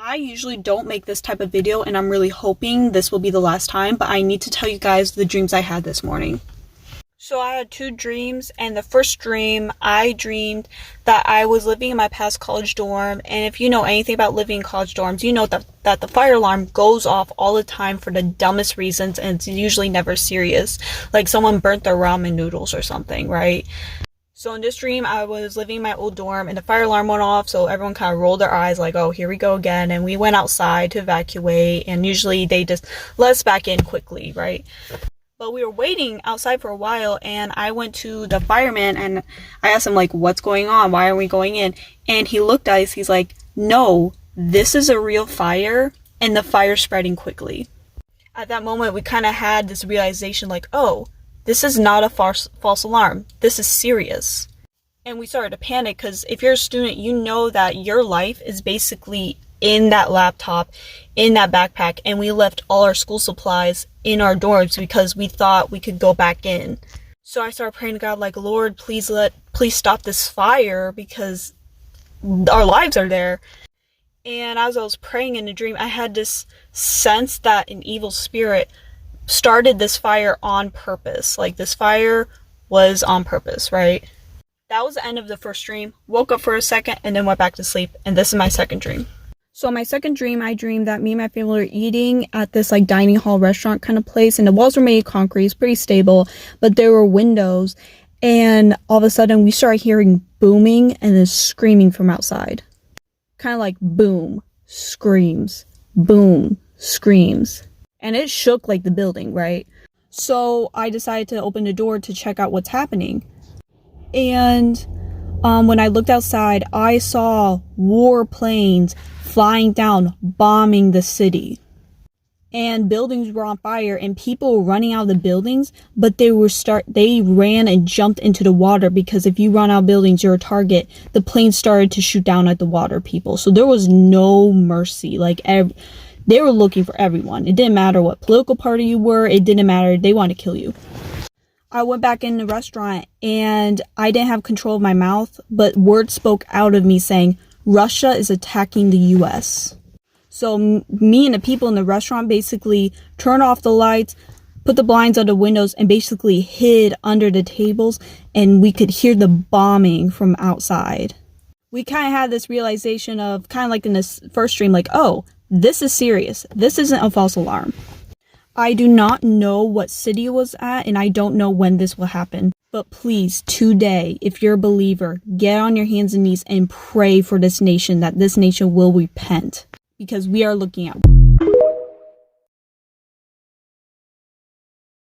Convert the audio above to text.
I usually don't make this type of video, and I'm really hoping this will be the last time, but I need to tell you guys the dreams I had this morning. So I had two dreams, and the first dream, I dreamed that I was living in my past college dorm, and if you know anything about living in college dorms, you know that the fire alarm goes off all the time for the dumbest reasons, and it's usually never serious, like someone burnt their ramen noodles or something, right? So in this dream, I was living in my old dorm, and the fire alarm went off, so everyone kind of rolled their eyes like, oh, here we go again, and we went outside to evacuate, and usually they just let us back in quickly, right? But we were waiting outside for a while, and I went to the fireman, and I asked him, like, what's going on? Why are we going in? And he looked at us, he's like, no, this is a real fire, and the fire's spreading quickly. At that moment, we kind of had this realization, like, oh, this is not a false alarm. This is serious. And we started to panic because if you're a student, you know that your life is basically in that laptop, in that backpack, and we left all our school supplies in our dorms because we thought we could go back in. So I started praying to God, like, Lord, please stop this fire because our lives are there. And as I was praying in a dream, I had this sense that an evil spirit started this fire on purpose. Like, this fire was on purpose, right? That was the end of the first dream. Woke up for a second and then went back to sleep. And this is my second dream. So in my second dream, I dreamed that me and my family were eating at this like dining hall restaurant kind of place, and the walls were made of concrete. It's pretty stable, but there were windows, and all of a sudden we started hearing booming and then screaming from outside. Kind of like boom, screams, boom, screams. And it shook like the building, right? So I decided to open the door to check out what's happening. And when I looked outside, I saw war planes flying down, bombing the city. And buildings were on fire, and people were running out of the buildings, but they ran and jumped into the water, because if you run out of buildings, you're a target. The planes started to shoot down at the water people. So there was no mercy. Like, they were looking for everyone. It didn't matter what political party you were. It didn't matter. They wanted to kill you. I went back in the restaurant, and I didn't have control of my mouth, but words spoke out of me saying, Russia is attacking the U.S. So me and the people in the restaurant basically turned off the lights, put the blinds on the windows, and basically hid under the tables, and we could hear the bombing from outside. We kind of had this realization of, kind of like in this first dream, like, oh, this is serious. This isn't a false alarm. I do not know what city it was at, and I don't know when this will happen. But please, today, if you're a believer, get on your hands and knees and pray for this nation, that this nation will repent. Because we are looking at